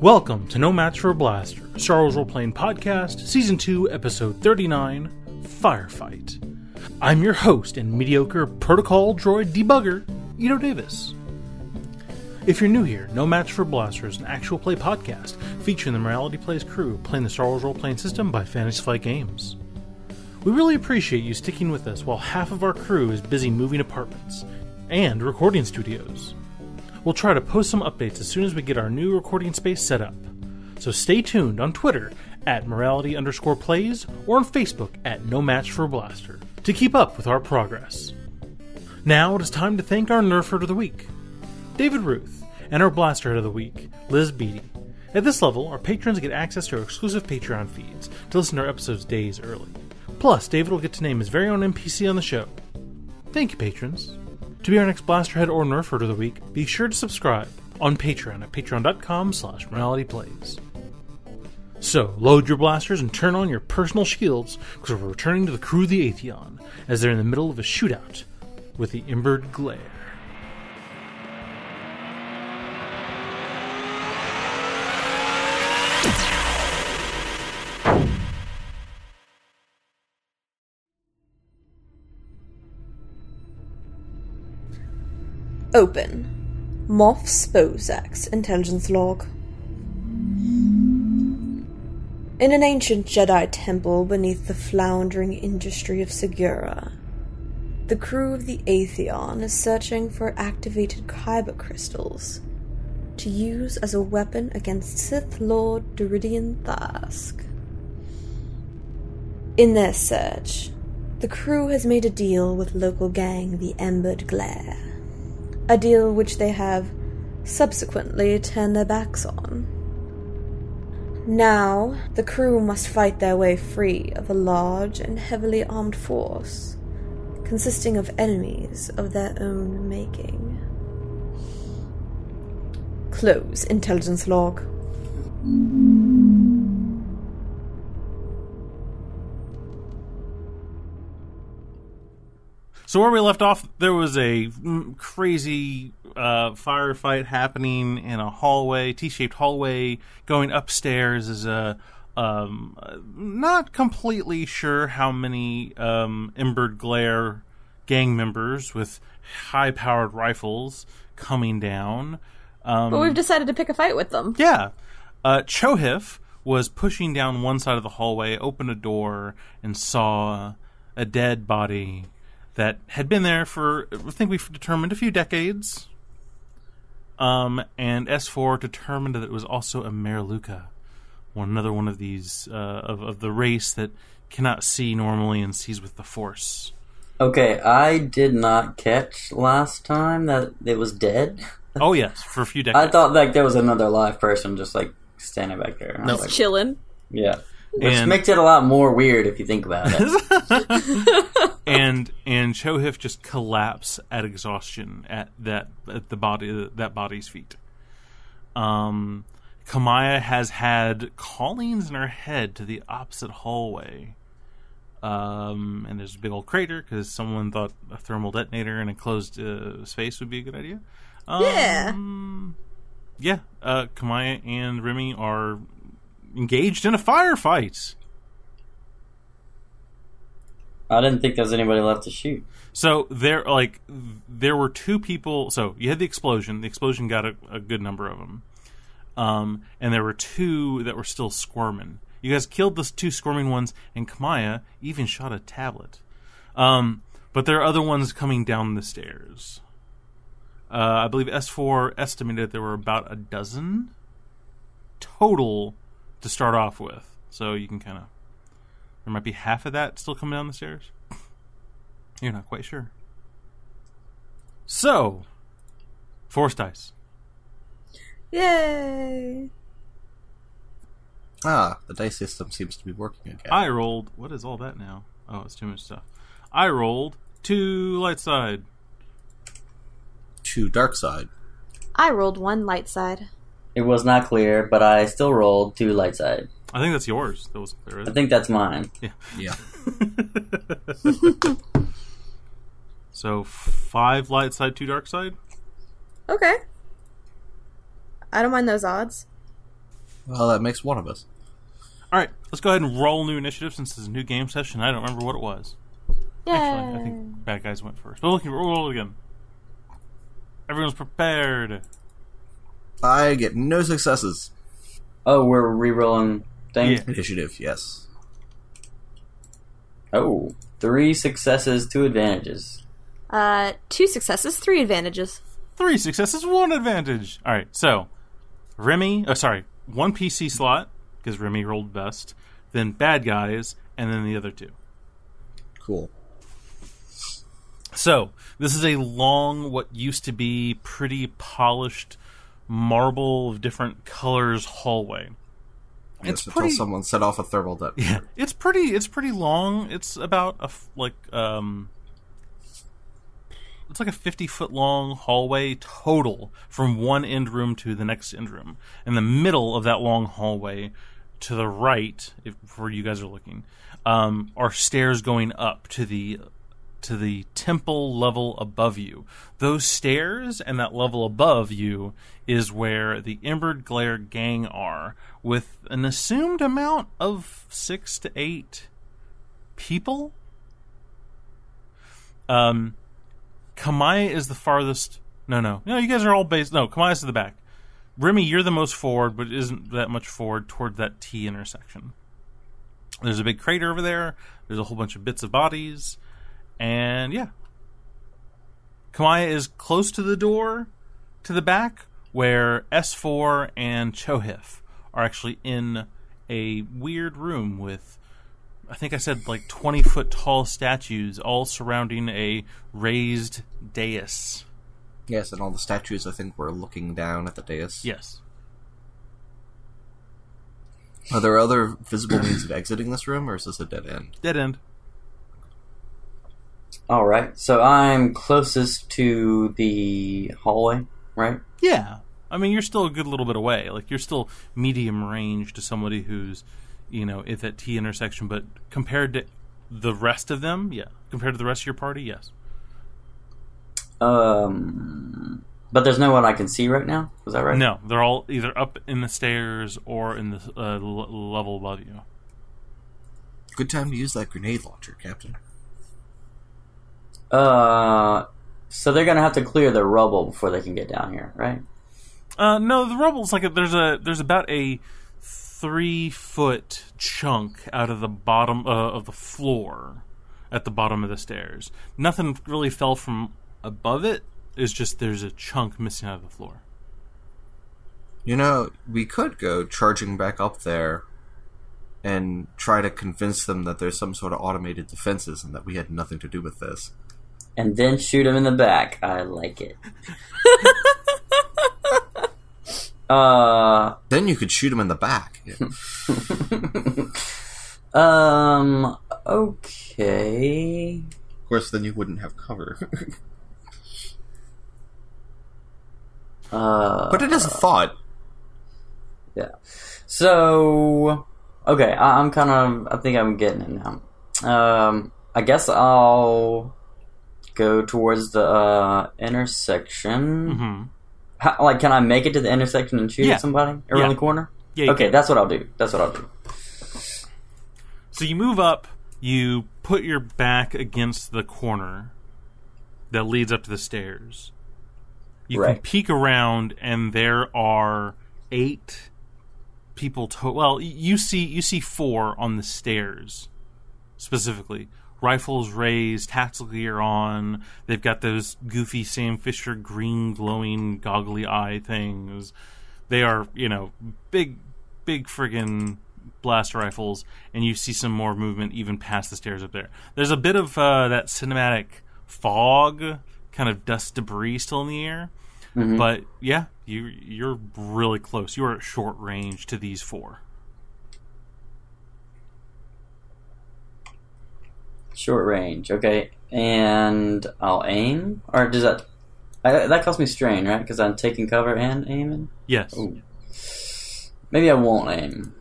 Welcome to No Match for a Blaster, a Star Wars Role-Playing Podcast, Season 2, Episode 39, Firefight. I'm your host and mediocre protocol droid debugger, Ito Davis. If you're new here, No Match for a Blaster is an actual play podcast featuring the Morality Plays crew playing the Star Wars role-playing system by Fantasy Flight Games. We really appreciate you sticking with us while half of our crew is busy moving apartments and recording studios. We'll try to post some updates as soon as we get our new recording space set up. So stay tuned on Twitter at Morality_Plays or on Facebook at No Match for a Blaster to keep up with our progress. Now it is time to thank our Nerfer of the Week, David Ruth, and our Blasterhead of the Week, Liz Beatty. At this level, our patrons get access to our exclusive Patreon feeds to listen to our episodes days early. Plus, David will get to name his very own NPC on the show. Thank you, patrons. To be our next Blasterhead or Nerfer of the Week, be sure to subscribe on Patreon at patreon.com/moralityplays. So, load your blasters and turn on your personal shields, because we're returning to the crew of the Atheon, as they're in the middle of a shootout with the Embered Glare. Open. Moff Spozak's intelligence log. In an ancient Jedi temple beneath the floundering industry of Segura, the crew of the Atheon is searching for activated kyber crystals to use as a weapon against Sith Lord Deridian Thask. In their search, the crew has made a deal with local gang the Embered Glare. A deal which they have subsequently turned their backs on. Now, the crew must fight their way free of a large and heavily armed force, consisting of enemies of their own making. Close intelligence log. So where we left off, there was a crazy firefight happening in a hallway, T-shaped hallway. Going upstairs is a not completely sure how many Embered Glare gang members with high-powered rifles coming down. But we've decided to pick a fight with them. Yeah. Chohif was pushing down one side of the hallway, opened a door, and saw a dead body that had been there for, I think we've determined, a few decades. And S4 determined that it was also a Meraluka, another one of these, of the race that cannot see normally and sees with the Force. Okay, I did not catch last time that it was dead. Oh yes, for a few decades. I thought like there was another live person just like standing back there. No, like, chilling. Yeah. Which makes it a lot more weird if you think about it. and Chohif just collapsed at exhaustion at that body's feet. Kamaya has had callings in her head to the opposite hallway. And there's a big old crater because someone thought a thermal detonator in a closed space would be a good idea. Yeah, Kamaya and Remy are engaged in a firefight. I didn't think there was anybody left to shoot. So there were two people. So you had the explosion. The explosion got a good number of them, and there were two that were still squirming. You guys killed the two squirming ones, and Kamaya even shot a tablet. But there are other ones coming down the stairs. I believe S4 estimated there were about a dozen total to start off with. So you can kind of... There might be half of that still coming down the stairs. You're not quite sure. So, Force dice. Yay! The dice system seems to be working again. I rolled... What is all that now? Oh, it's too much stuff. I rolled 2 light side. 2 dark side. I rolled 1 light side. It was not clear, but I still rolled 2 light side. I think that's yours. That wasn't clear. I think that's mine. Yeah. So 5 light side, 2 dark side? Okay. I don't mind those odds. Well, that makes one of us. All right, let's go ahead and roll new initiative since it's a new game session. I don't remember what it was. Yay! Actually, I think bad guys went first. But roll again. Everyone's prepared. I get no successes. Oh, we're re-rolling things? Yeah. Initiative, yes. Oh, 3 successes, 2 advantages. 2 successes, 3 advantages. 3 successes, 1 advantage. All right, so Remy, 1 PC slot because Remy rolled best, then bad guys, and then the other 2. Cool. So this is a long, what used to be pretty polished marble of different colors hallway. It's until someone set off a thermal detonator. Yeah, it's pretty long. It's about it's like a 50-foot long hallway total from one end room to the next end room. In the middle of that long hallway, to the right, where you guys are looking, are stairs going up to the temple level above you. Those stairs and that level above you is where the Embered Glare gang are, with an assumed amount of 6 to 8 people. Kamai is the farthest. No, you guys are all based. No, Kamai's to the back. Remy, you're the most forward, but isn't that much forward toward that T intersection. There's a big crater over there. There's a whole bunch of bits of bodies. And yeah. Kamaya is close to the door to the back, where S4 and Chohif are actually in a weird room with, I think I said, like 20-foot tall statues all surrounding a raised dais. Yes, and all the statues, I think, were looking down at the dais. Yes. Are there other visible means of exiting this room, or is this a dead end? Dead end. Alright, so I'm closest to the hallway, right? Yeah. I mean, you're still a good little bit away. Like, you're still medium range to somebody who's, at that T intersection, but compared to the rest of them, yeah. Compared to the rest of your party, yes. But there's no one I can see right now? Is that right? No, they're all either up in the stairs or in the level above you. Good time to use that grenade launcher, Captain. So they're gonna have to clear the rubble before they can get down here, right? No, the rubble's like there's about a 3-foot chunk out of the bottom of the floor at the bottom of the stairs. Nothing really fell from above it. It's just there's a chunk missing out of the floor. We could go charging back up there and try to convince them that there's some sort of automated defenses and that we had nothing to do with this. And then shoot them in the back. I like it. Then you could shoot them in the back. Yeah. Okay. Of course, then you wouldn't have cover. But it is a thought. Yeah. So, okay, I think I'm getting it now. I guess I'll go towards the intersection. Mm-hmm. Can I make it to the intersection and shoot at somebody around the corner? Yeah. Okay, that's what I'll do. So you move up, you put your back against the corner that leads up to the stairs. You can peek around, and there are 8 people. Well, you see 4 on the stairs, specifically. Rifles raised, tactical gear on. They've got those goofy Sam Fisher green glowing goggly eye things. They are, big friggin' blast rifles, and you see some more movement even past the stairs up there. There's a bit of that cinematic fog, kind of dust debris still in the air. Mm-hmm. But yeah, you're really close. You're at short range to these 4. Short range, okay. And I'll aim? Or does that... that costs me strain, right? Because I'm taking cover and aiming? Yes. Ooh. Maybe I won't aim.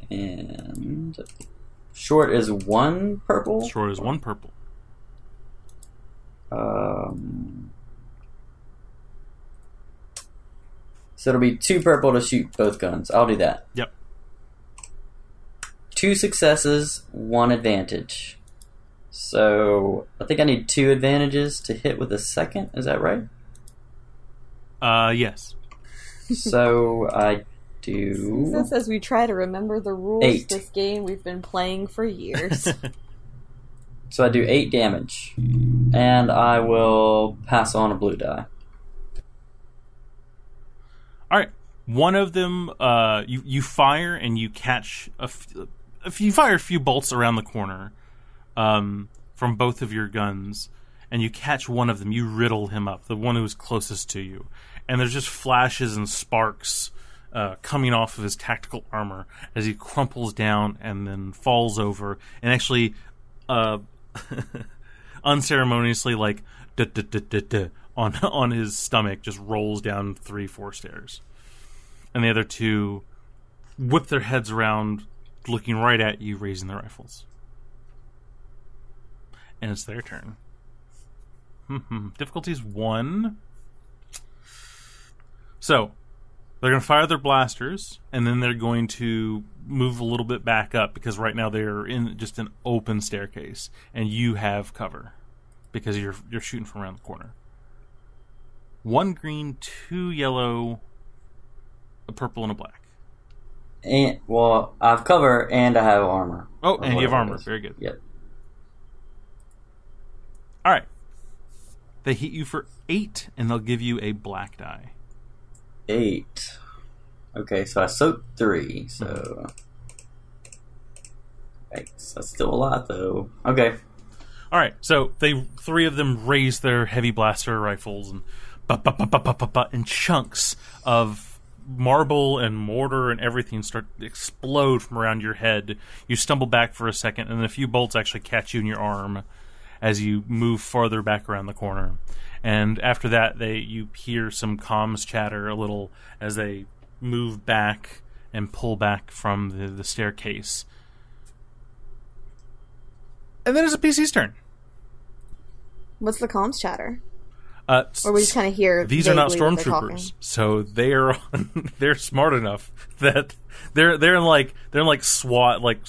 And... short is 1 purple? Short is 1 purple. So it'll be 2 purple to shoot both guns. I'll do that. Yep. 2 successes, 1 advantage. So I think I need 2 advantages to hit with a second. Is that right? Yes. So I do... This as we try to remember the rules 8. of this game we've been playing for years. So I do 8 damage. And I will pass on a blue die. All right. One of them, you fire and you catch you fire a few bolts around the corner from both of your guns, and you catch one of them. You riddle him up, the one who was closest to you, and there's just flashes and sparks coming off of his tactical armor as he crumples down and then falls over and actually unceremoniously, like, on his stomach, just rolls down 3-4 stairs. And the other 2 whip their heads around, looking right at you, raising their rifles. And it's their turn. Difficulty's 1. So, they're going to fire their blasters, and then they're going to move a little bit back up, because right now they're in just an open staircase, and you have cover, because you're shooting from around the corner. 1 green, 2 yellow, a purple, and a black. And well, I have cover and I have armor. Oh, and you have armor. Very good. Yep. All right. They hit you for 8, and they'll give you a black die. 8. Okay, so I soaked 3, so... Yikes, that's still a lot, though. Okay. All right, so 3 of them raise their heavy blaster rifles, and and chunks of marble and mortar and everything start to explode from around your head. You stumble back for a second, and a few bolts actually catch you in your arm as you move farther back around the corner. And after that, you hear some comms chatter a little as they move back and pull back from the staircase. And then it's a PC's turn. What's the comms chatter? Or we just kind of hear these are not vaguely what they're stormtroopers, so they're smart enough that they're in like SWAT, like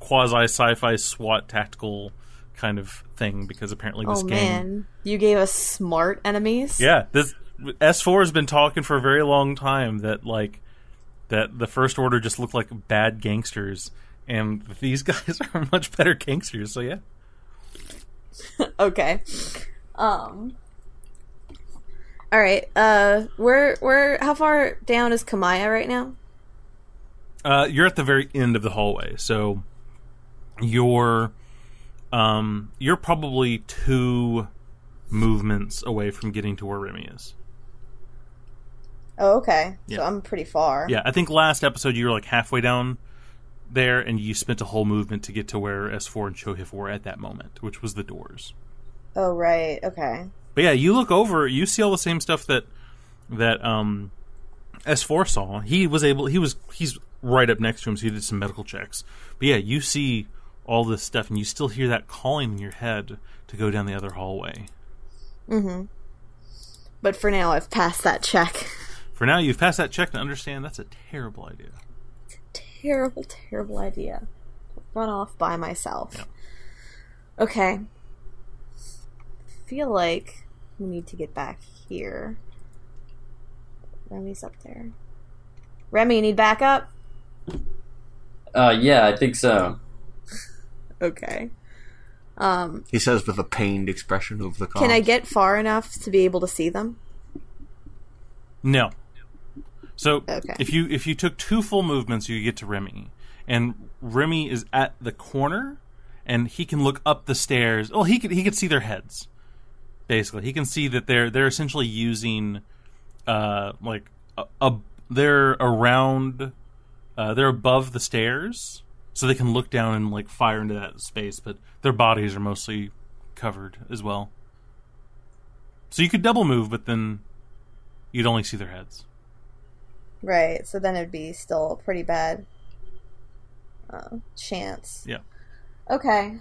quasi sci-fi SWAT tactical kind of thing, because apparently this game. Oh man, you gave us smart enemies. Yeah, this S4 has been talking for a very long time that the First Order just looked like bad gangsters, and these guys are much better gangsters. So yeah. Okay. All right. Where? How far down is Kamaya right now? You're at the very end of the hallway, so you're probably 2 movements away from getting to where Remy is. Oh, okay. Yeah. So I'm pretty far. Yeah, I think last episode you were like halfway down there, and you spent a whole movement to get to where S4 and Shohif were at that moment, which was the doors. Oh, right. Okay. But yeah, you look over, you see all the same stuff that S4 saw. He's right up next to him, so he did some medical checks. But yeah, you see all this stuff, and you still hear that calling in your head to go down the other hallway. Mm-hmm. But for now, I've passed that check. For now, you've passed that check to understand that's a terrible idea. Terrible, terrible idea. Run off by myself. Yep. Okay. Feel like we need to get back here. Remy's up there. Remy, you need backup? Yeah, I think so. Okay. He says with a pained expression of the comms. Can I get far enough to be able to see them? No. So Okay. if you took 2 full movements, you get to Remy, and Remy is at the corner, and he can look up the stairs. Well, he could see their heads. Basically, he can see that they're essentially using they're around they're above the stairs, so they can look down and like fire into that space, but their bodies are mostly covered as well. So you could double move, but then you'd only see their heads. Right, so then it'd be still a pretty bad chance. Yeah. Okay.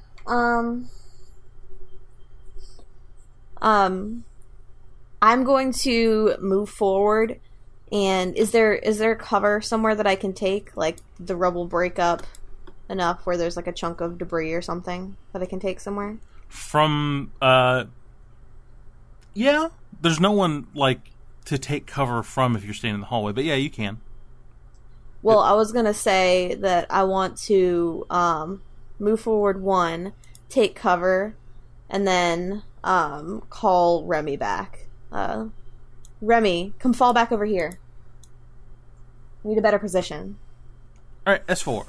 I'm going to move forward And is there cover somewhere that I can take? Like, the rubble break up enough where there's, like, a chunk of debris or something that I can take somewhere? From, yeah, there's no one, like, to take cover from if you're staying in the hallway, but yeah, you can. Well, I was gonna say that I want to move forward 1, take cover, and then call Remy back. Remy, come fall back over here. Need a better position. Alright, S4.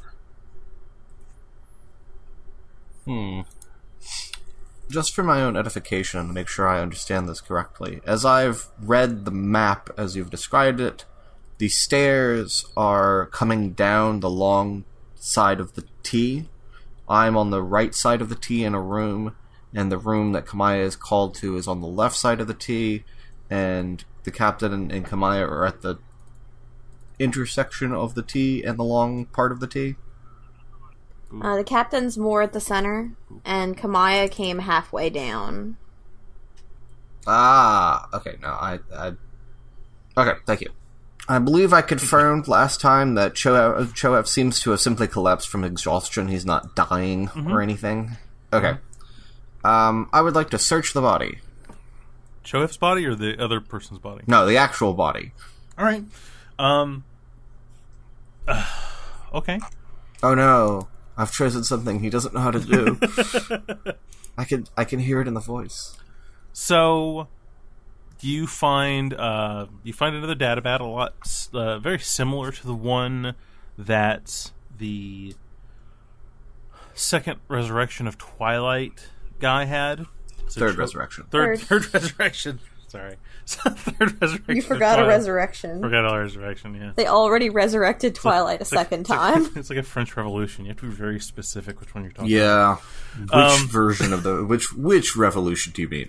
Just for my own edification, to make sure I understand this correctly, as I've read the map as you've described it, the stairs are coming down the long side of the T. I'm on the right side of the T in a room, and the room that Kamaya is called to is on the left side of the T, and the captain and Kamaya are at the intersection of the T and the long part of the T. The captain's more at the center, and Kamaya came halfway down. Okay, no, okay, thank you. I believe I confirmed last time that Choev seems to have simply collapsed from exhaustion. He's not dying or anything. Okay. I would like to search the body. Choev's body or the other person's body? No, the actual body. Alright. Okay. Oh no. I've chosen something he doesn't know how to do. I can hear it in the voice. So you find another data bat, a lot very similar to the one that the second resurrection of Twilight guy had. Third resurrection. Third resurrection. Sorry. Third resurrection. You forgot a resurrection. Forgot a resurrection, yeah. They already resurrected Twilight a second time. It's like a French Revolution. You have to be very specific which one you're talking about. Yeah. Which version of the... Which revolution do you mean?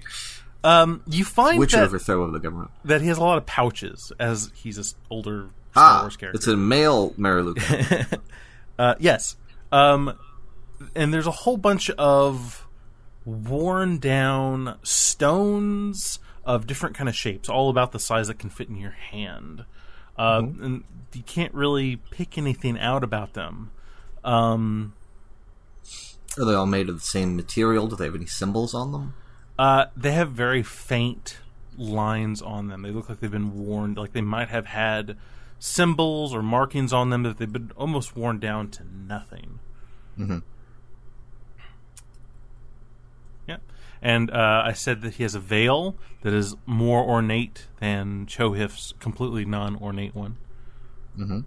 You find which overthrow of the government? That he has a lot of pouches, as he's an older Star Wars character. It's a male Mariluka. Yes. And there's a whole bunch of worn down stones of different kind of shapes, all about the size that can fit in your hand. And you can't really pick anything out about them. Are they all made of the same material? Do they have any symbols on them? They have very faint lines on them. They look like they've been worn, like they might have had symbols or markings on them that they've been almost worn down to nothing. Mm-hmm. Yeah. And I said that he has a veil that is more ornate than Chohif's completely non-ornate one. Mm-hmm.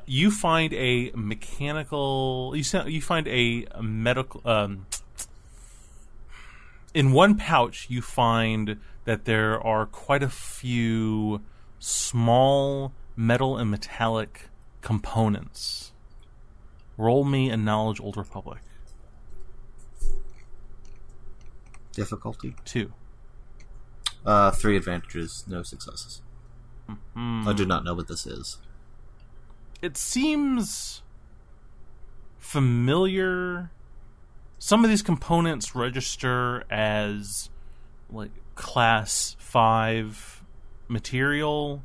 You find a mechanical... You find a medical... in one pouch, you find that there are quite a few small metal and metallic components. Roll me a Knowledge Old Republic. Difficulty? 2. 3 advantages, no successes. I do not know what this is. It seems familiar. Some of these components register as like class 5 material,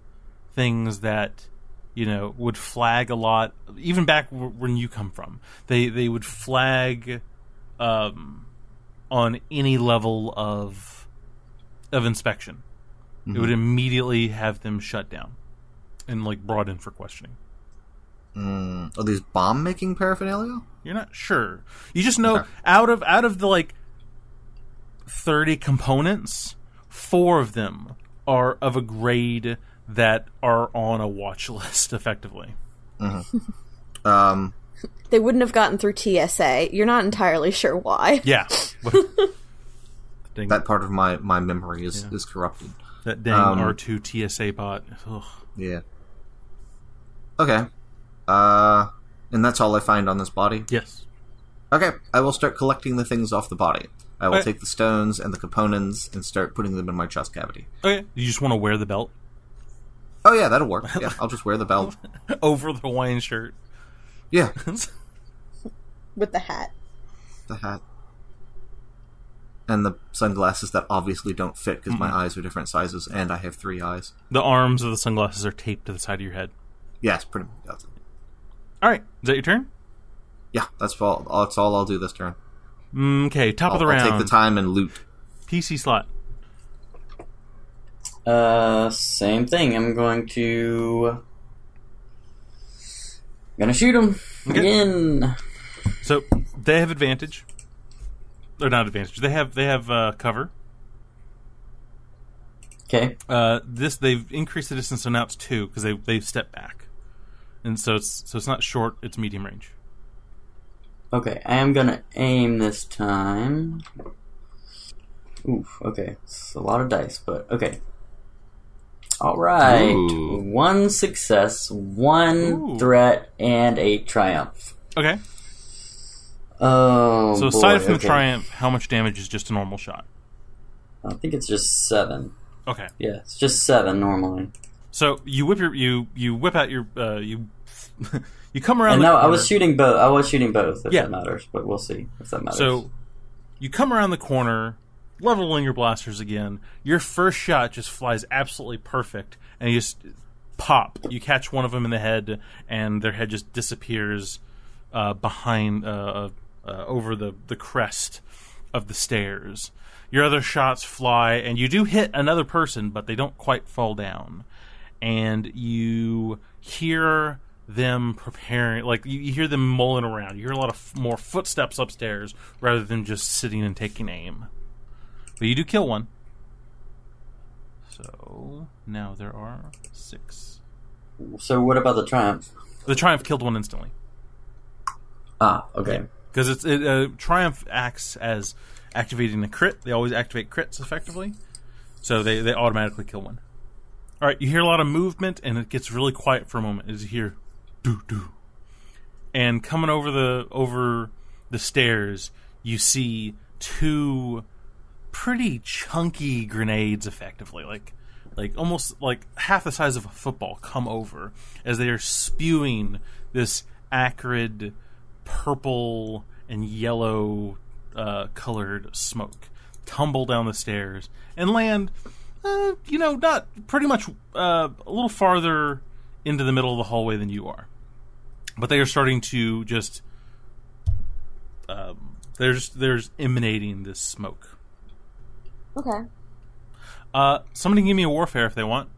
things that, you know, would flag a lot, even back when you come from. They would flag on any level of inspection. Mm-hmm. It would immediately have them shut down and like brought in for questioning. Are these bomb-making paraphernalia? You're not sure. You just know out of the like 30 components, 4 of them are of a grade that are on a watch list, effectively. Mm-hmm. They wouldn't have gotten through TSA. You're not entirely sure why. Yeah. That part of my memory is corrupted. That dang R2 TSA bot. Ugh. Yeah. Okay. And that's all I find on this body? Yes. Okay, I will start collecting the things off the body. I will take the stones and the components and start putting them in my chest cavity. Okay. You just want to wear the belt? Oh yeah, that'll work. Yeah, I'll just wear the belt. Over the Hawaiian shirt. Yeah. With the hat. The hat. And the sunglasses that obviously don't fit because my eyes are different sizes, and I have 3 eyes. The arms of the sunglasses are taped to the side of your head. Yes, pretty much. That's it. All right, is that your turn? Yeah, that's all I'll do this turn. Okay, top of the round. I'll take the time and loot. PC slot. Same thing. I'm gonna shoot him again. So they have advantage. Or not advantage. They have cover. Okay. They've increased the distance, so now it's 2 because they've stepped back, and so it's not short. It's medium range. Okay, I am gonna aim this time. Oof. Okay, it's a lot of dice, but okay. All right. Ooh. 1 success, 1 threat, and a triumph. Okay. Oh, so aside boy, from the triumph, how much damage is just a normal shot? I think it's just 7. Okay. Yeah, it's just 7 normally. So you whip you whip out your you you come around. And the no, corner. I was shooting both. If Yeah. that matters, but we'll see if that matters. So you come around the corner, leveling your blasters again. Your first shot just flies absolutely perfect, and you just pop. You catch one of them in the head, and their head just disappears behind over the crest of the stairs. Your other shots fly, and you do hit another person, but they don't quite fall down. And you hear them preparing, like you hear them mulling around. You hear a lot of more footsteps upstairs rather than just sitting and taking aim. But you do kill one. So now there are 6. So what about the triumph? The Triumph killed one instantly. Ah, okay. Because Triumph acts as activating a crit. They always activate crits effectively. So they automatically kill one. Alright, you hear a lot of movement, and it gets really quiet for a moment as you hear doo-doo. And coming over the stairs, you see 2 pretty chunky grenades effectively. Like almost like half the size of a football come over as they are spewing this acrid purple and yellow colored smoke, tumble down the stairs and land not pretty much a little farther into the middle of the hallway than you are, but they are starting to just there's emanating this smoke. Okay. Somebody can give me a warfare if they want.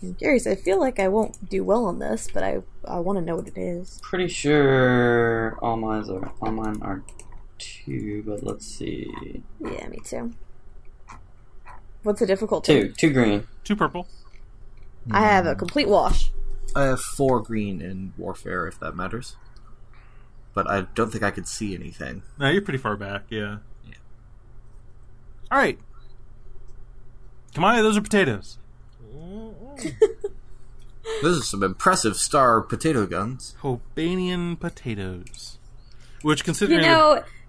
I'm curious. I feel like I won't do well on this, but I want to know what it is. Pretty sure all mine are 2, but let's see. Yeah, me too. What's the difficulty? 2 green. 2 purple. I have a complete wash. I have 4 green in warfare, if that matters. But I don't think I could see anything. No, you're pretty far back, yeah. Alright. Come on, those are potatoes. Those are some impressive star potato guns. Hobanian potatoes. Which, considering...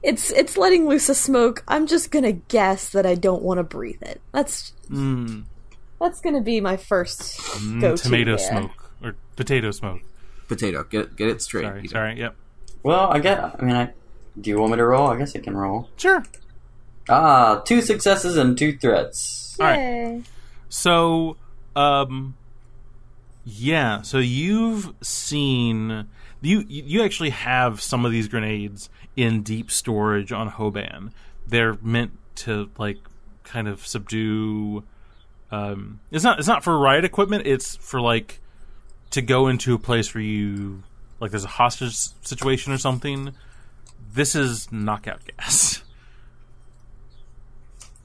It's letting loose a smoke. I'm just gonna guess that I don't want to breathe it. That's gonna be my first go-to. Tomato smoke. Or potato smoke. Potato. Get it straight. Sorry, yep. Well, do you want me to roll? I guess I can roll. Sure. 2 successes and 2 threats. Yay. So, so you've seen... You actually have some of these grenades in deep storage on Hoban. They're meant to, kind of subdue... It's not for riot equipment, it's for, to go into a place where you... there's a hostage situation or something. This is knockout gas.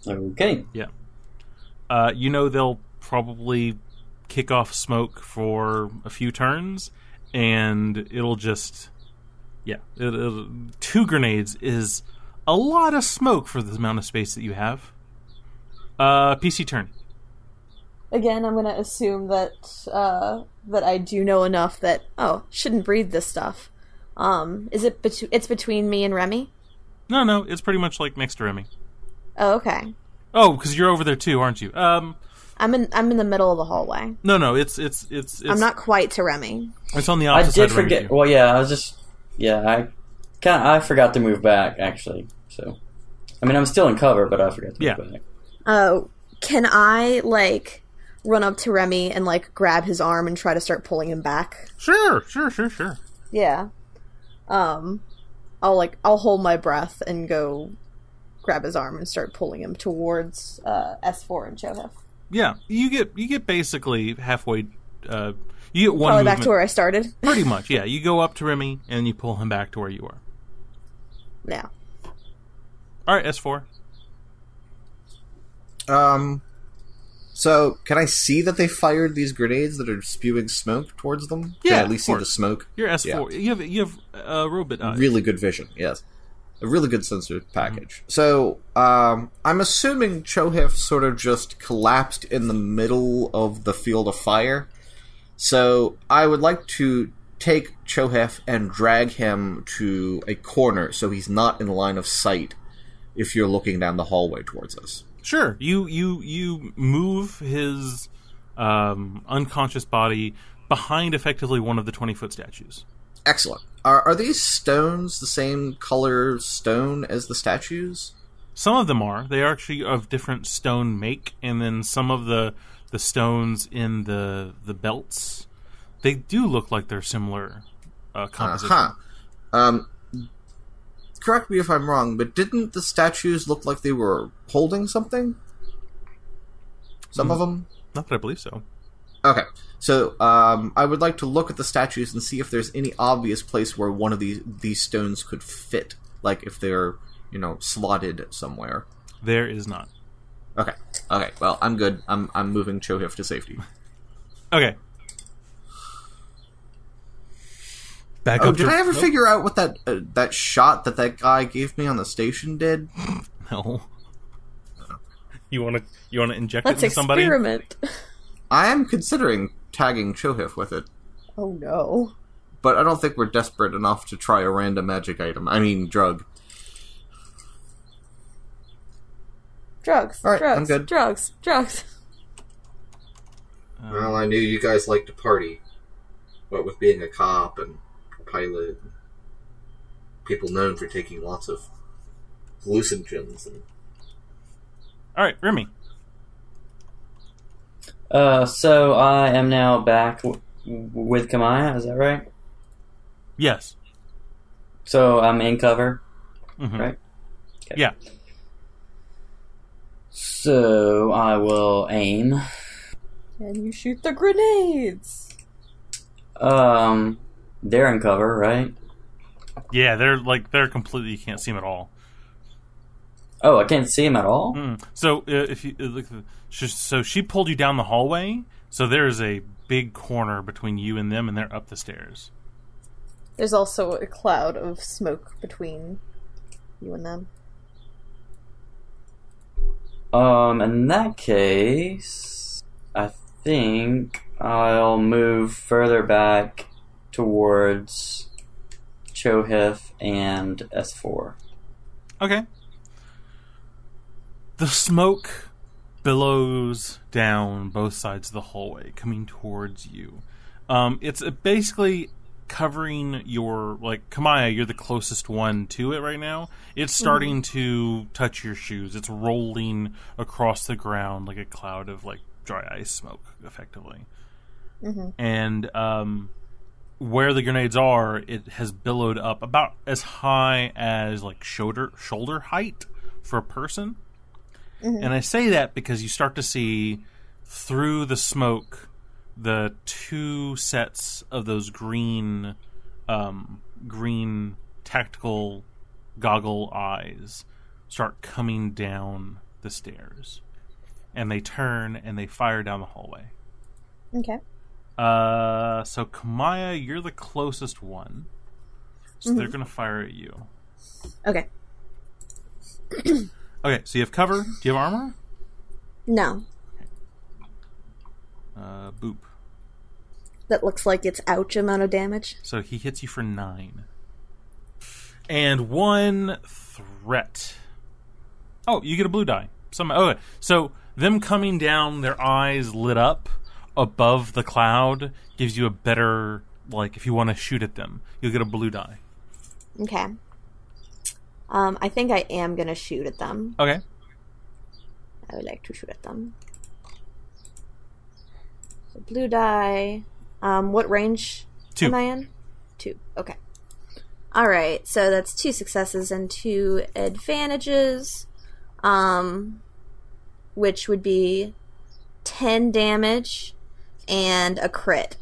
Okay. Yeah. They'll probably kick off smoke for a few turns, and it'll just... Yeah. 2 grenades is a lot of smoke for the amount of space that you have. PC turn. Again, I'm gonna assume that that I do know enough that, shouldn't breathe this stuff. Is it it's between me and Remy? No, it's pretty much next to Remy. Oh, okay. Oh, because you're over there too, aren't you? I'm in the middle of the hallway. No, it's I'm not quite to Remy. It's on the opposite side of Remy. Well, yeah, I was just... Yeah, I forgot to move back, actually. So, I mean, I'm still in cover, but I forgot to move back. Can I, like, run up to Remy and, like, grab his arm and try to start pulling him back? Sure. Yeah. I'll hold my breath and go grab his arm and start pulling him towards S4 and Chohef. Yeah, you get basically halfway. You get one Probably movement. back to where I started. Pretty much, yeah. You go up to Remy and you pull him back to where you are. Yeah. All right, S4. So, can I see that they fired these grenades that are spewing smoke towards them? Yeah, can I at least of see the course. smoke? You're S4. Yeah. You have robot eyes. Really good vision, yes. A really good sensor package. So, I'm assuming Chohef sort of just collapsed in the middle of the field of fire. So, I would like to take Chohef and drag him to a corner so he's not in line of sight if you're looking down the hallway towards us. Sure. You move his unconscious body behind effectively one of the 20-foot statues. Excellent. Are these stones the same color stone as the statues? Some of them are. They are actually of different stone make, and then some of the stones in the belts, they do look like they're similar composition. Correct me if I'm wrong, but didn't the statues look like they were holding something? Some of them? Not that I believe so. Okay. So, I would like to look at the statues and see if there's any obvious place where one of these stones could fit. Like, if they're, slotted somewhere. There is not. Okay. Okay, well, I'm good. I'm moving Chohef to safety. Okay. Back Oh, up did to... I ever figure out what that shot that guy gave me on the station did? No. You want to inject Let's it into somebody? experiment. I am considering tagging Chohef with it, Oh no. but I don't think we're desperate enough to try a random magic item. I mean, drug. Drugs. All right, drugs. I'm good. Drugs. Well, I knew you guys liked to party. What with being a cop and a pilot, and people known for taking lots of hallucinogens. All right, Remy. So I am now back with Kamaya, is that right? Yes. So I'm in cover, Mm-hmm. right? Okay. Yeah. So I will aim. And you shoot the grenades. They're in cover, right? Yeah, they're completely, you can't see them at all. Oh, I can't see him at all? So if you look, so she pulled you down the hallway. So there is a big corner between you and them, and they're up the stairs. There's also a cloud of smoke between you and them. In that case, I think I'll move further back towards Chohef and S4. Okay. The smoke billows down both sides of the hallway, coming towards you. It's basically covering your, like, Kamaya, you're the closest one to it right now. It's starting to touch your shoes. It's rolling across the ground like a cloud of, like, dry ice smoke, effectively. And where the grenades are, it has billowed up about as high as, like, shoulder height for a person. And I say that because you start to see through the smoke the two sets of those green tactical goggle eyes start coming down the stairs. And they turn and they fire down the hallway. Okay. So Kamaya, you're the closest one. So they're going to fire at you. Okay. Okay, so you have cover. Do you have armor? No. Boop. That looks like it's ouch amount of damage. So he hits you for 9. And 1 threat. Oh, you get a blue die. Okay, so them coming down, their eyes lit up above the cloud gives you a better, like, if you want to shoot at them, you'll get a blue die. Okay. I think I am going to shoot at them. Okay. I would like to shoot at them. So blue die. What range 2. am I in? 2. Okay. Alright, so that's 2 successes and 2 advantages. Which would be 10 damage and a crit.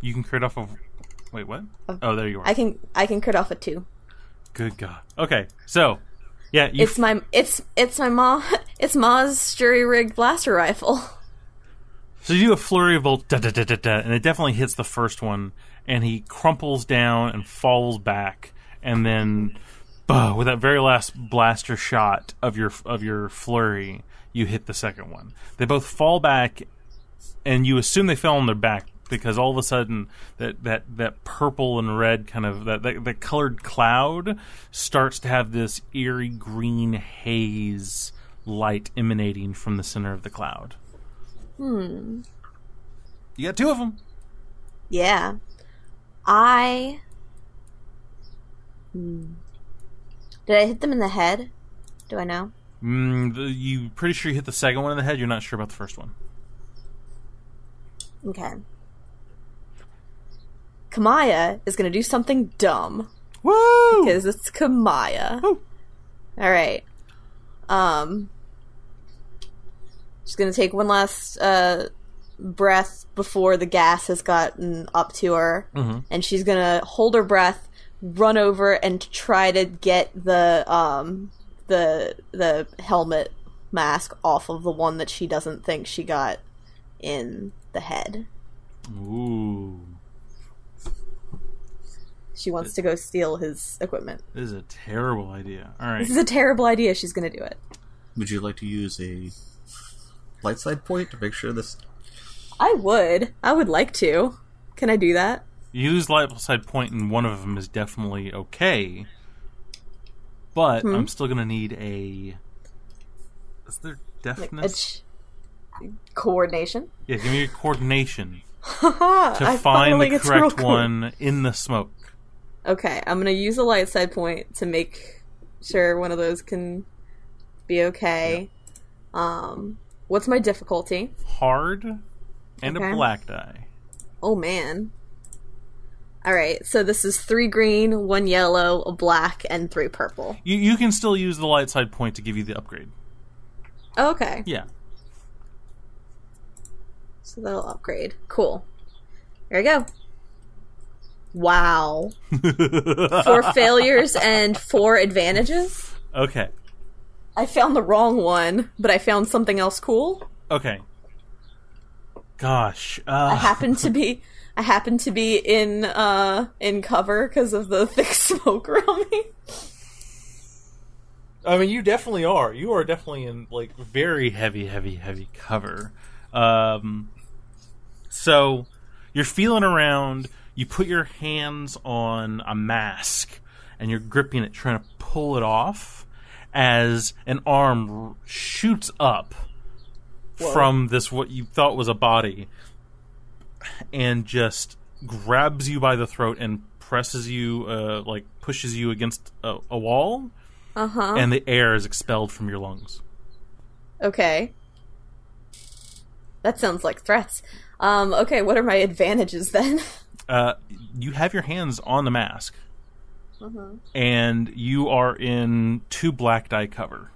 You can crit off of... Wait, what? Oh, there you are. I can crit off a 2. Good God. Okay, so... Yeah, It's my Ma's jury-rigged blaster rifle. So you do a flurry of bolts, da-da-da-da-da, and it definitely hits the first one, and he crumples down and falls back, and then, with that very last blaster shot of your flurry, you hit the second one. They both fall back, and you assume they fell on their back, because all of a sudden that purple and red kind of that colored cloud starts to have this eerie green haze light emanating from the center of the cloud. You got 2 of them. Yeah. Did I hit them in the head? Do I know? You pretty sure you hit the second one in the head. You're not sure about the first one. Okay. Kamaya is going to do something dumb. Woo! Because it's Kamaya. Woo! Alright. She's going to take one last breath before the gas has gotten up to her. Mm-hmm. And she's going to hold her breath, run over, and try to get the helmet mask off of the one that she doesn't think she got in the head. Ooh. She wants to go steal his equipment. This is a terrible idea. All right. This is a terrible idea. She's going to do it. Would you like to use a light side point to make sure this... I would. I would like to. Can I do that? Use light side point, and one of them is definitely okay. But I'm still going to need a... Is there deafness? Coordination? Yeah, give me your coordination to to find the correct one in the smoke. Okay, I'm going to use a light side point to make sure one of those can be okay. What's my difficulty? Hard and Okay. a black die. Oh, man. Alright, so this is 3 green, 1 yellow, a black, and 3 purple. You can still use the light side point to give you the upgrade. Okay. Yeah. So that'll upgrade. Cool. Here we go. Wow. 4 failures and 4 advantages? Okay. I found the wrong one, but I found something else cool. Okay. Gosh. I happen to be in cover because of the thick smoke around me. I mean, you definitely are. You are definitely in, like, very heavy cover. So, you're feeling around, you put your hands on a mask, and you're gripping it, trying to pull it off, as an arm shoots up from this, what you thought was a body, and just grabs you by the throat and presses you, pushes you against a wall. And the air is expelled from your lungs. Okay. That sounds like threats. Okay, what are my advantages then? You have your hands on the mask. And you are in 2 black die cover.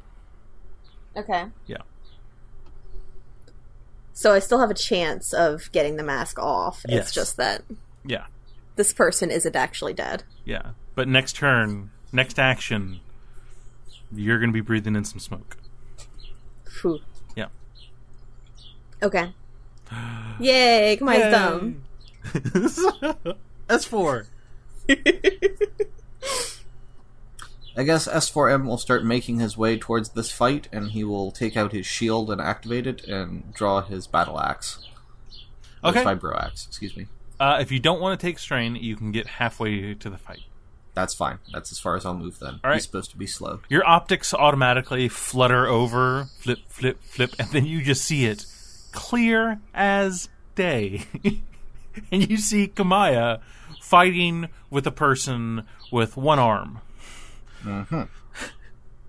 Okay. Yeah. So I still have a chance of getting the mask off. Yes. It's just that Yeah. this person isn't actually dead. Yeah. But next turn, next action, you're going to be breathing in some smoke. Phew. Yeah. Okay. Yay, come on, it's dumb. S4. I guess S4M will start making his way towards this fight, and he will take out his shield and activate it, and draw his battle axe. Okay. His vibro axe, excuse me. If you don't want to take strain, you can get halfway to the fight. That's fine. That's as far as I'll move then. All right. He's supposed to be slow. Your optics automatically flutter over, flip, flip, flip, and then you just see it clear as day. And you see Kamaya fighting with a person with one arm. Mm-hmm.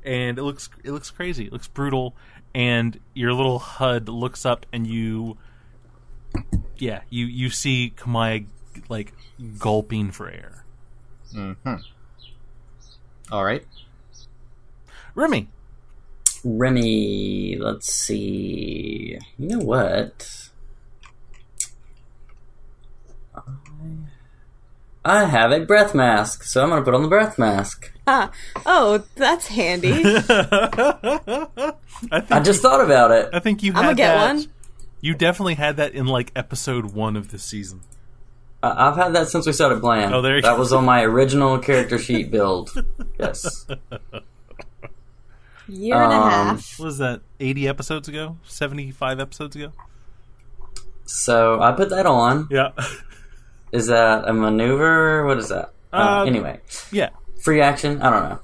And it looks crazy. It looks brutal. And your little HUD looks up, and you see Kamaya like gulping for air. Mm-hmm. All right. Remy, let's see. You know what? I have a breath mask, so I'm going to put on the breath mask. Oh, that's handy. I just thought about it. I think you had I'm gonna get that. one. You definitely had that in like episode 1 of this season. I've had that since we started playing. Oh, there you that go. was on my original character sheet build. Yes. Year and a half. What was that, 80 episodes ago? 75 episodes ago? So I put that on. Yeah. Is that a maneuver? What is that? Anyway. Yeah. Free action? I don't know.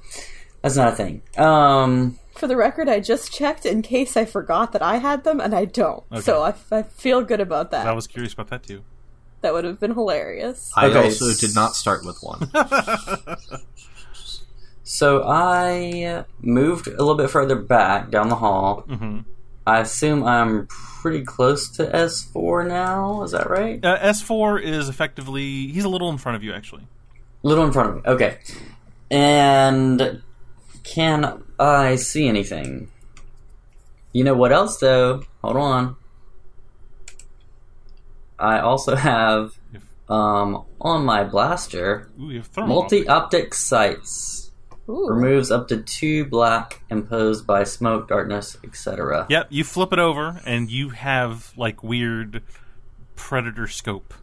That's not a thing. For the record, I just checked in case I forgot that I had them, and I don't. Okay. So I feel good about that. I was curious about that too. That would have been hilarious. I Okay. also did not start with one. So I moved a little bit further back down the hall. Mm-hmm. I assume I'm pretty close to S4 now. Is that right? S4 is effectively... He's a little in front of you, actually. A little in front of me. Okay. And can I see anything? You know what else, though? Hold on. I also have, on my blaster, Ooh, you have thermal. multi-optic sights. Ooh. Removes up to 2 black imposed by smoke, darkness, etc. Yep, you flip it over, and you have, like, weird predator scope.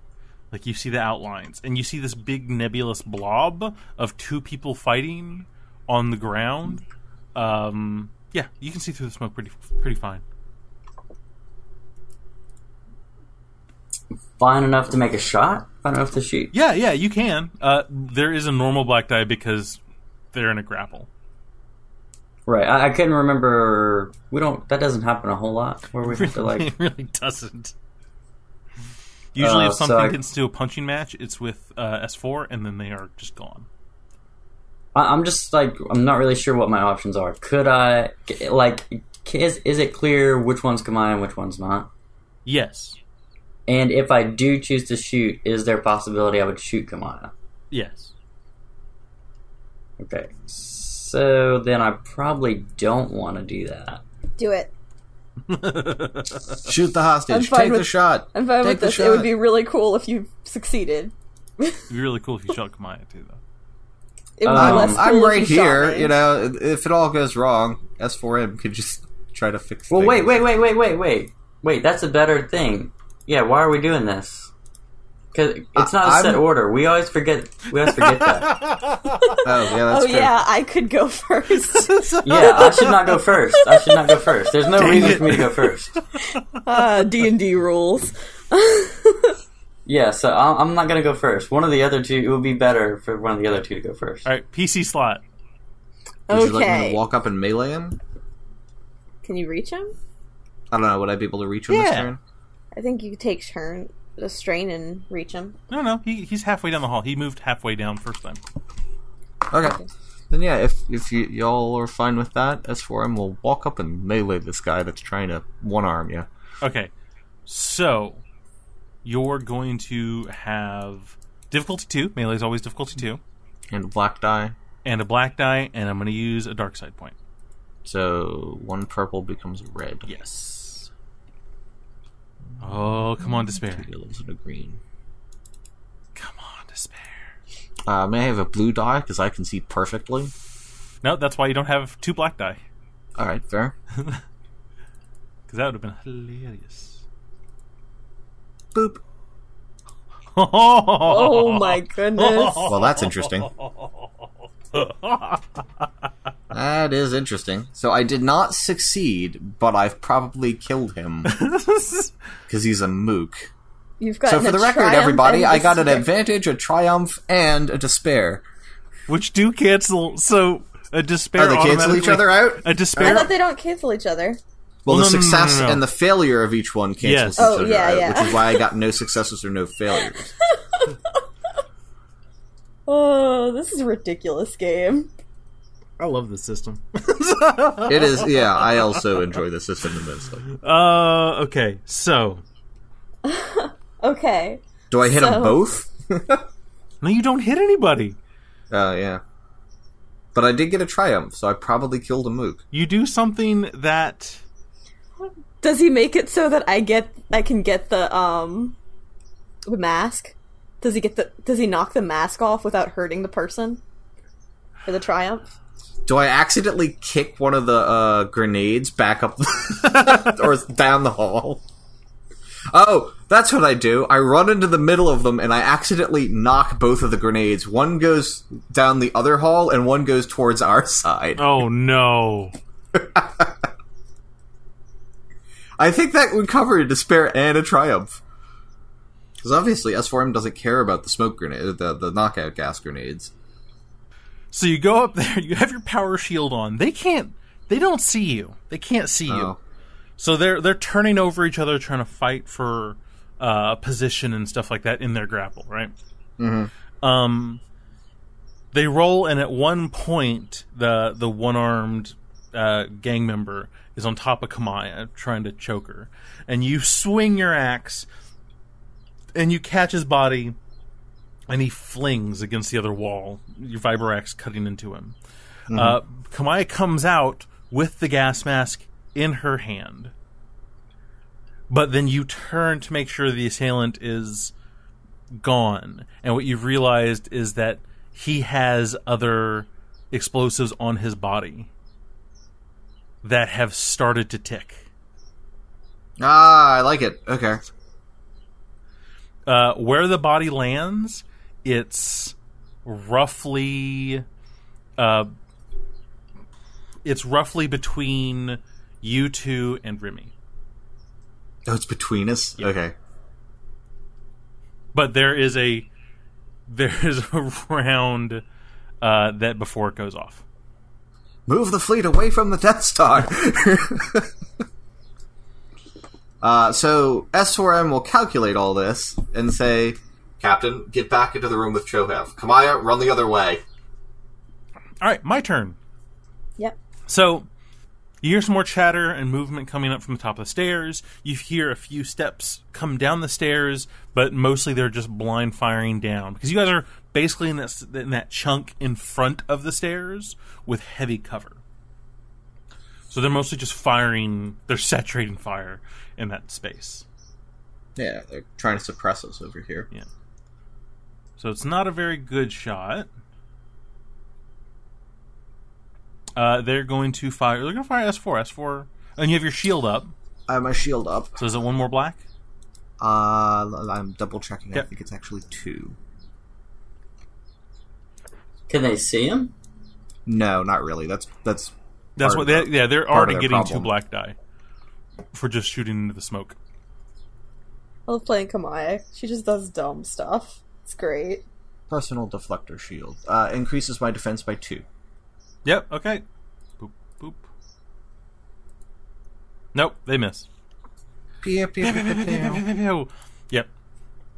Like, you see the outlines. And you see this big nebulous blob of 2 people fighting on the ground. Yeah, you can see through the smoke pretty fine. Fine enough to make a shot? Fine enough to shoot? Yeah, you can. There is a normal black die because they're in a grapple. Right, I couldn't remember. That doesn't happen a whole lot where we have to, like... It really doesn't. Usually if so something gets to a punching match, it's with S4, and then they are just gone. I'm just, like, I'm not really sure what my options are. Could I, like, is it clear which one's Kamaya and which one's not? Yes. And if I do choose to shoot, is there a possibility I would shoot Kamaya? Yes. Okay, so then I probably don't want to do that. Do it. Shoot the hostage. I'm fine Take with- the shot. I'm fine Take with the this. shot. It would be really cool if you succeeded. It'd be really cool if you shot Kamaya, too, though. It would be less cool I'm if right you shot here. me. You know, if it all goes wrong, S4M could just try to fix. Well, things. wait. That's a better thing. Yeah, why are we doing this? Because it's not a set I'm- order. We always forget that. Oh yeah, that's Oh true. yeah, I could go first. Yeah, I should not go first. There's no reason for me to go first. D&D rules. Yeah, so I'm not going to go first. One of the other two, it would be better for one of the other two to go first. All right, PC slot. Would you like me Okay. to walk up and melee him? Can you reach him? I don't know. Would I be able to reach him this Yeah. turn? I think you could take a strain and reach him. No, he's halfway down the hall. He moved halfway down first time. Okay. Then yeah, if y'all are fine with that, S4M will walk up and melee this guy that's trying to one-arm you. Okay, so you're going to have difficulty 2. Melee is always difficulty 2. And a black die. And a black die, and I'm going to use a dark side point. So one purple becomes a red. Yes. Oh, come on, Despair. 2 yellows and a green. Come on, Despair. May I have a blue die, because I can see perfectly? No, that's why you don't have 2 black die. Alright, fair. Because that would have been hilarious. Boop. Oh my goodness. Well, that's interesting. That is interesting. So I did not succeed, but I've probably killed him. Because he's a mook. You've got So for the record, everybody, I got an advantage, a triumph, and a despair. Which do cancel, so a Despair Oh, they cancel each automatically- other out? A I Despair... thought they don't cancel each other. Well, Well, the no, success no. and the failure of each one cancels Yes. each Oh, other yeah, out, yeah. which is why I got no successes or no failures. Oh, this is a ridiculous game. I love this system. It is, yeah, I also enjoy the system immensely. Okay, so. Okay. Do I hit them both? No, you don't hit anybody. Yeah. But I did get a triumph, so I probably killed a mook. You do something that... Does he make it so that I can get the mask? Does he knock the mask off without hurting the person? For the triumph? Do I accidentally kick one of the grenades back up or down the hall? Oh, that's what I do. I run into the middle of them and I accidentally knock both of the grenades. One goes down the other hall and one goes towards our side. Oh no. I think that would cover a despair and a triumph. Because obviously S4M doesn't care about the smoke grenade, the knockout gas grenades. So you go up there, you have your power shield on. They don't see you. They can't see you. So they're turning over each other, trying to fight for position and stuff like that in their grapple, right? Mm-hmm. They roll, and at one point, the one-armed gang member is on top of Kamaya, trying to choke her. And you swing your axe, and you catch his body, and he flings against the other wall, your vibro axe cutting into him. Mm-hmm. Kamaya comes out with the gas mask in her hand. But then you turn to make sure the assailant is gone. And what you've realized is that he has other explosives on his body that have started to tick. I like it. Okay. Where the body lands, it's roughly between you two and Remy. Oh, it's between us? Yeah. Okay. But there is a round that before it goes off. Move the fleet away from the Death Star! So S4M will calculate all this and say, Captain, get back into the room with Chohav. Kamaya, run the other way. Alright, my turn. Yep. So, you hear some more chatter and movement coming up from the top of the stairs. You hear a few steps come down the stairs, but mostly they're just blind firing down. Because you guys are basically in that chunk in front of the stairs with heavy cover. So they're mostly just firing, they're saturating fire in that space. Yeah, they're trying to suppress us over here. Yeah. So it's not a very good shot. They're going to fire S4. And you have your shield up. I have my shield up. So is it one more black? I'm double checking. Yep. I think it's actually 2. Can they see him? No, not really. That's what they're already getting problem. 2 black die for just shooting into the smoke. I love playing Kamaya. She just does dumb stuff. It's great. Personal deflector shield. Increases my defense by 2. Yep, okay. Boop, boop. Nope, they miss. Yep. Yep.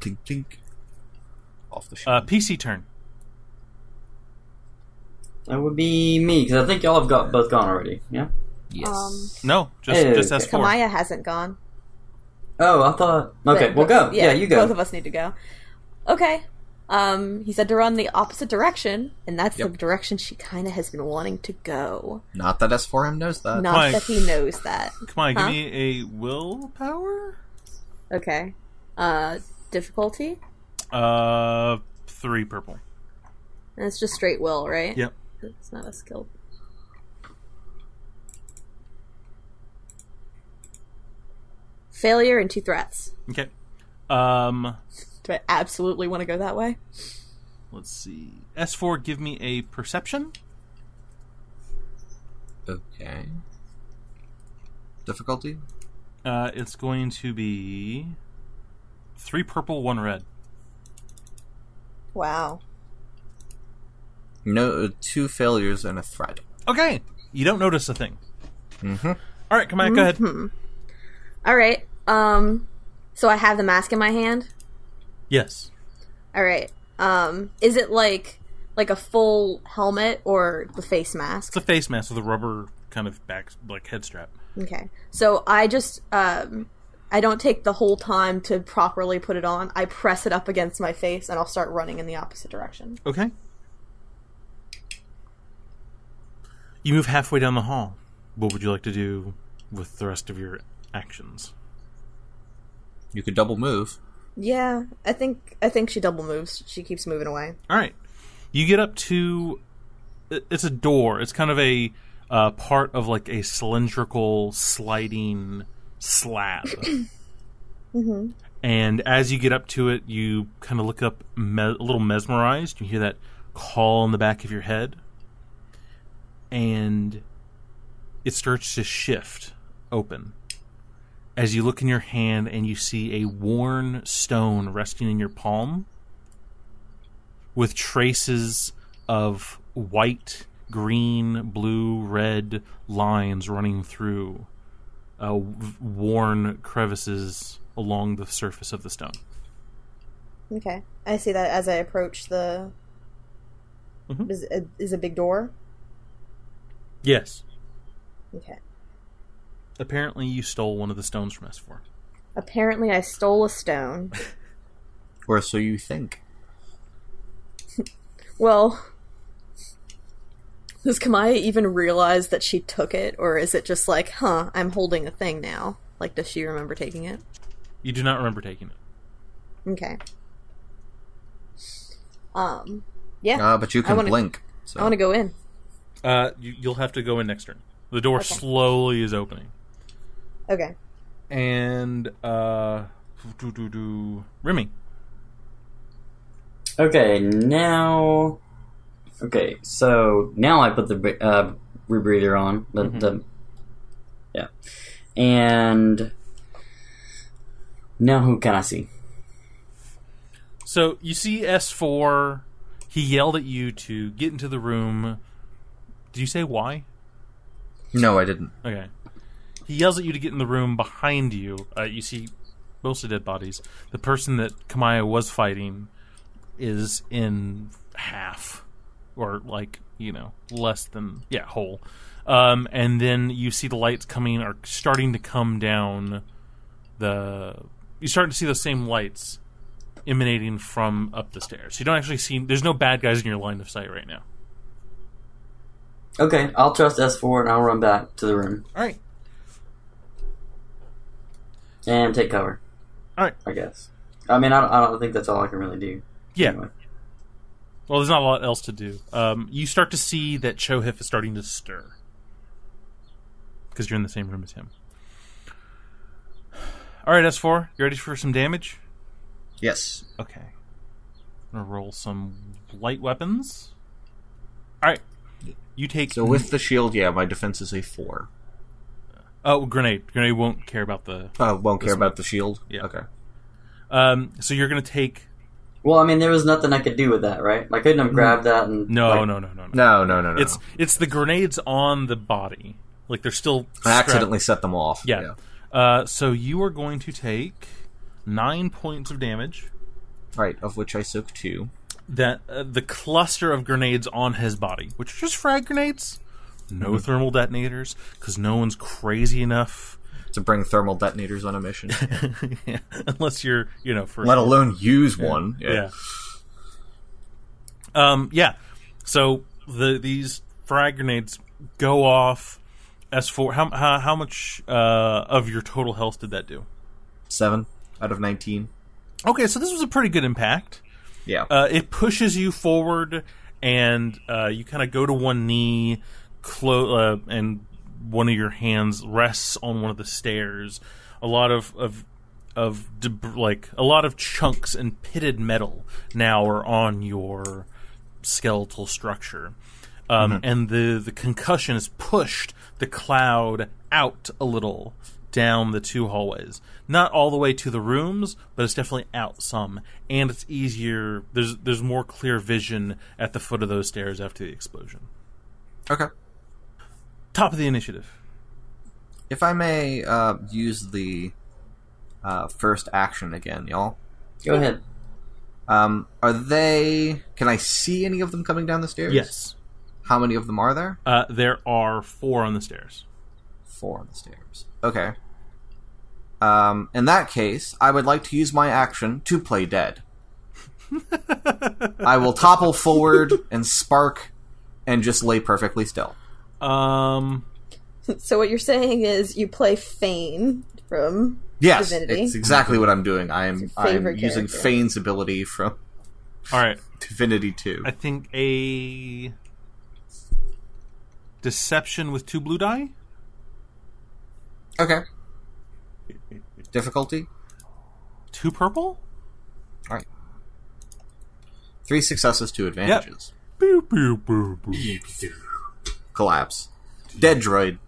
Tink, tink. Off the shield. PC turn. That would be me, because I think y'all have both gone already, yeah? Yes. No, just S4. Kamaya hasn't gone. Oh, I thought... Okay, we'll go. Yeah, you go. Both of us need to go. Okay. He said to run the opposite direction, and that's the direction she kind of has been wanting to go. Not that S4M knows that. Not that he knows that. Come on, give me a willpower? Okay. Difficulty? 3 purple. And it's just straight will, right? Yep. It's not a skill. Failure and 2 threats. Okay. Do I absolutely want to go that way? Let's see. S4, give me a perception. Okay. Difficulty? It's going to be 3 purple, 1 red. Wow. No, 2 failures and a threat. Okay. You don't notice a thing. Mm-hmm. All right, come on, go ahead. All right. So I have the mask in my hand. Yes. All right. Is it like like a full helmet or the face mask? It's a face mask with a rubber kind of back, like head strap. Okay. So I just, I don't take the whole time to properly put it on. I press it up against my face and I'll start running in the opposite direction. Okay. You move halfway down the hall. What would you like to do with the rest of your actions? You could double move. Yeah, I think she double moves. She keeps moving away. All right. You get up to... It's a door. It's kind of a part of like a cylindrical sliding slab. Mm-hmm. And as you get up to it, you kind of look up a little mesmerized. You hear that call in the back of your head. And it starts to shift open. As you look in your hand and you see a worn stone resting in your palm with traces of white, green, blue, red lines running through worn crevices along the surface of the stone. Okay. I see that as I approach the... Mm-hmm. Is a big door? Yes. Okay. Apparently you stole one of the stones from S4. Apparently I stole a stone. Or so you think. Well, does Kamaya even realize that she took it? Or is it just like, I'm holding a thing now? Like, does she remember taking it? You do not remember taking it. Okay. Yeah. But you can blink. So. I want to go in. You'll have to go in next turn. The door slowly is opening. Okay. And, Remy. Okay, now... Okay, so now I put the rebreather on. Yeah. And... Now who can I see? So, you see S4. He yelled at you to get into the room. Did you say why? No, I didn't. Okay. He yells at you to get in the room behind you. You see mostly dead bodies. The person that Kamaya was fighting is in half. Or, like, less than... Yeah, whole. And then you see the lights are starting to come down You're starting to see those same lights emanating from up the stairs. You don't actually see... There's no bad guys in your line of sight right now. Okay, I'll trust S4 and I'll run back to the room. Alright. And take cover. Alright. I guess. I mean, I don't think that's all I can really do. Yeah. Anyway. Well, there's not a lot else to do. You start to see that Chohif is starting to stir. Because you're in the same room as him. Alright, S4, you ready for some damage? Yes. Okay. I'm gonna roll some light weapons. Alright. You take... So with the shield, my defense is a 4. Oh, grenade. Grenade won't care about the... won't care about the shield? Yeah. Okay. So you're gonna take... Well, I mean, there was nothing I could do with that, right? I couldn't have grabbed that and... No. No. It's the grenades on the body. Like, they're still... I accidentally set them off. Yeah. So you are going to take 9 points of damage. Right, of which I soak 2. That the cluster of grenades on his body, which are just frag grenades, no thermal detonators, because no one's crazy enough to bring thermal detonators on a mission. Yeah, unless you're, first. Let alone use one. Yeah. So these frag grenades go off. S4. How much of your total health did that do? 7 out of 19. Okay, so this was a pretty good impact. Yeah. It pushes you forward, and you kind of go to one knee, and one of your hands rests on one of the stairs. A lot of chunks and pitted metal now are on your skeletal structure, and the concussion has pushed the cloud out a little down the 2 hallways. Not all the way to the rooms, but it's definitely out some. And it's easier. There's more clear vision at the foot of those stairs after the explosion. Okay. Top of the initiative. If I may use the first action again, y'all. Go ahead. Are they... Can I see any of them coming down the stairs? Yes. How many of them are there? There are 4 on the stairs. 4 on the stairs. Okay. In that case, I would like to use my action to play dead. I will topple forward and spark and just lay perfectly still. So what you're saying is you play Feign from Divinity. It's exactly what I'm doing. I'm using character. Feign's ability from All right. Divinity 2. I think a deception with 2 blue die. Okay. Difficulty? 2 purple? Alright. 3 successes, 2 advantages. Boop, boop, boop, boop. Collapse. Dead droid.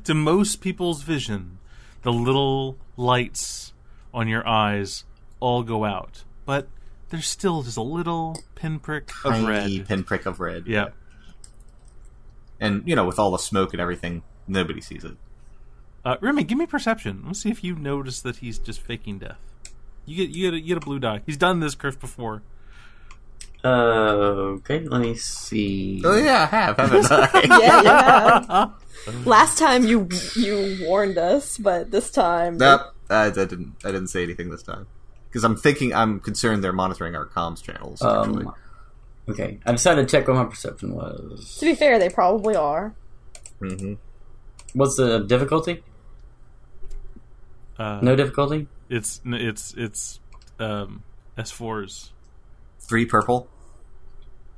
To most people's vision, the little lights on your eyes all go out. But there's still just a little pinprick of red. Tiny pinprick of red. Yeah. And, with all the smoke and everything, nobody sees it. Remy, give me perception. Let's see if you notice that he's just faking death. You get a blue die. He's done this, Griff, before. Okay, let me see. Oh yeah, haven't I? Yeah. Last time you warned us, but this time... Nope, I didn't say anything this time. Because I'm concerned they're monitoring our comms channels, actually. Okay, I decided to check what my perception was. To be fair, they probably are. Mm-hmm. What's the difficulty? No difficulty? It's S4s. 3 purple.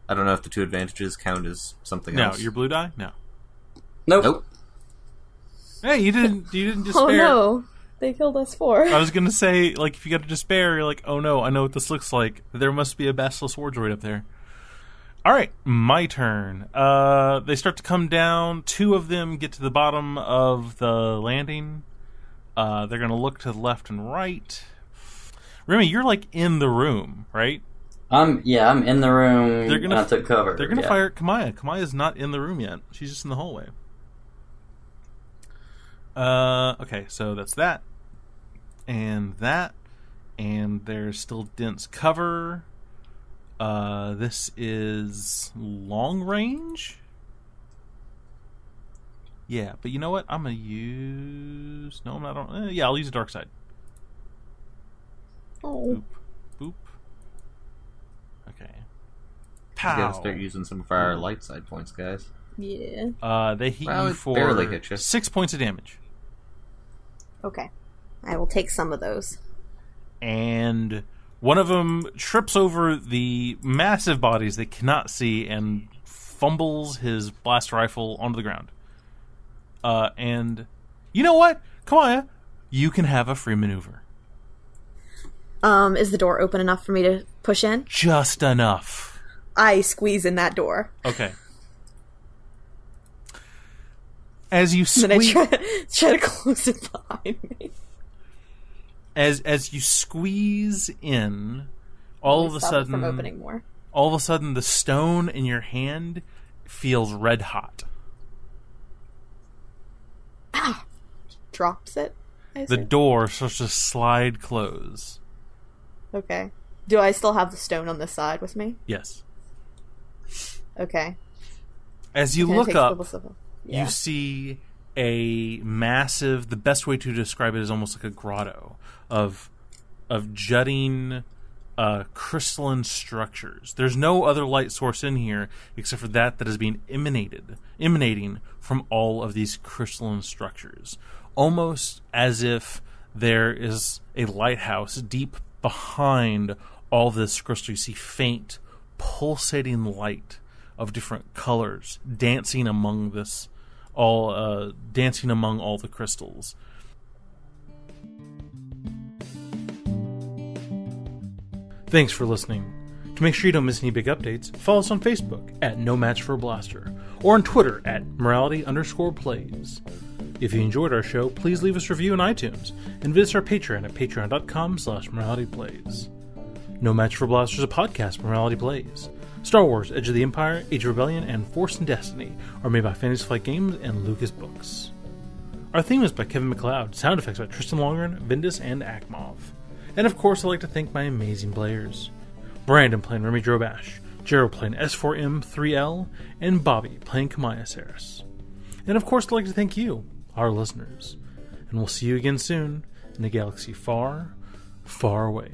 I don't know if the 2 advantages count as something else. No, your blue die? No. Nope. Hey, you didn't despair. Oh no, they killed us 4. I was gonna say, like, if you got to despair, you're like, oh no, I know what this looks like. There must be a Basilisk War Droid up there. Alright, my turn. They start to come down. 2 of them get to the bottom of the landing. They're gonna look to the left and right. Remy, you're like in the room, right? I'm in the room. And I took cover. They're gonna fire at Kamaya. Kamaya's not in the room yet. She's just in the hallway. Okay, so that's that. And that. And there's still dense cover. This is long range. Yeah, but you know what? I'm gonna use... No, I'm not... yeah, I'll use the dark side. Oh. Boop. Boop. Okay. We Pow! gotta start using some of our light side points, guys. Yeah. They hit Well, you it for barely hit you. 6 points of damage. Okay. I will take some of those. And one of them trips over the massive bodies they cannot see and fumbles his blast rifle onto the ground. And you know what? Kamaya, you can have a free maneuver. Is the door open enough for me to push in? Just enough. I squeeze in that door. Okay. As you Then I squeeze... try to close it behind me. As you squeeze in, all of a Stop it from sudden... opening more. All of a sudden, the stone in your hand feels red hot. Drops it. I The assume. door starts to slide close. Okay. Do I still have the stone on this side with me? Yes. Okay. As you Can I look take up, the stuff? Yeah. you see a massive... The best way to describe it is almost like a grotto of jutting crystalline structures. There's no other light source in here except for that is being emanating from all of these crystalline structures. Almost as if there is a lighthouse deep behind all this crystal. You see faint, pulsating light of different colors dancing among dancing among all the crystals. Thanks for listening. To make sure you don't miss any big updates, follow us on Facebook at No Match for a Blaster, or on Twitter at morality_plays. If you enjoyed our show, please leave us a review on iTunes, and visit our Patreon at patreon.com/moralityplays. No Match for a Blaster is a podcast for Morality Plays. Star Wars, Edge of the Empire, Age of Rebellion, and Force and Destiny are made by Fantasy Flight Games and Lucas Books. Our theme is by Kevin MacLeod, sound effects by Tristan Longren, Vindus, and Akmov. And of course, I'd like to thank my amazing players. Brandon playing Remy Drobash, Jero playing S4M3L, and Bobby playing Kamaya Saris. And of course, I'd like to thank you, our listeners. And we'll see you again soon in a galaxy far, far away.